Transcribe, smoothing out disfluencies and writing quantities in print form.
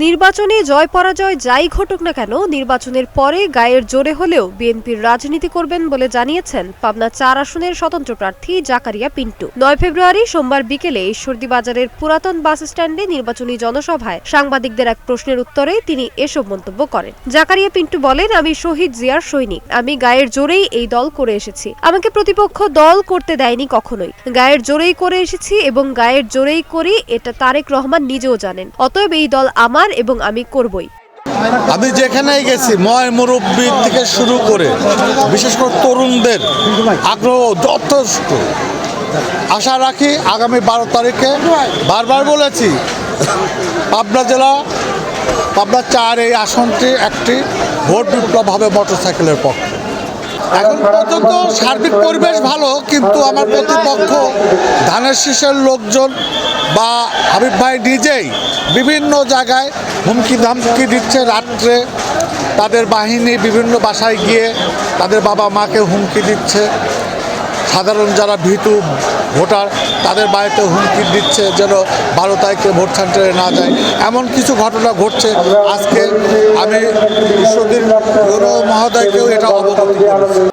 নির্বাচনে জয় পরাজয় যাই ঘটুক না কেন নির্বাচনের পরে গায়ের জোরে হলেও বিএনপির রাজনীতি করবেন বলে জানিয়েছেন পাবনা ৪ আসনের স্বতন্ত্র প্রার্থী জাকারিয়া পিন্টু। ৯ ফেব্রুয়ারি সোমবার বিকেলে ঈশ্বরদী বাজারের পুরাতন বাস স্ট্যান্ডে নির্বাচনী জনসভায় সাংবাদিকদের এক প্রশ্নের উত্তরে তিনি এসব মন্তব্য করেন। জাকারিয়া পিন্টু বলেন, আমি শহীদ জিয়ার সৈনিক, আমি গায়ের জোরেই এই দল করে এসেছি। আমাকে প্রতিপক্ষ দল করতে দেয়নি কখনোই। গায়ের জোরেই করে এসেছি এবং গায়ের জোরেই করি, এটা তারেক রহমান নিজেও জানেন। অতএব এই দল আমার এবং আমি করবই। আমি যেখানেই গেছি ময় মুরব্বী থেকে শুরু করে বিশেষ করে তরুণদের আগ্রহ যথেষ্ট। আশা রাখি আগামী 12 তারিখে, বারবার বলেছি, পাবনা জেলা পাবনা ৪ এই আসনটি একটি ভোট বিপ্লব হবে মোটরসাইকেলের পক্ষে। এখন পর্যন্ত সার্বিক পরিবেশ ভালো, কিন্তু আমার প্রতিপক্ষ ধানের শীষের লোকজন বা হাবিব ভাই নিজেই বিভিন্ন জায়গায় হুমকি ধামকি দিচ্ছে। রাত্রে তাদের বাহিনী বিভিন্ন বাসায় গিয়ে তাদের বাবা মাকে হুমকি দিচ্ছে। সাধারণ যারা ভীতু ভোটার তাদের বাড়িতে হুমকি দিচ্ছে যেন 12 তারিখে ভোট সেন্টারে না যায়। এমন কিছু ঘটনা ঘটছে। আজকে আমি ঈশ্বরদীর গৌরব মহোদয়কেও এটা অবগত করেছি।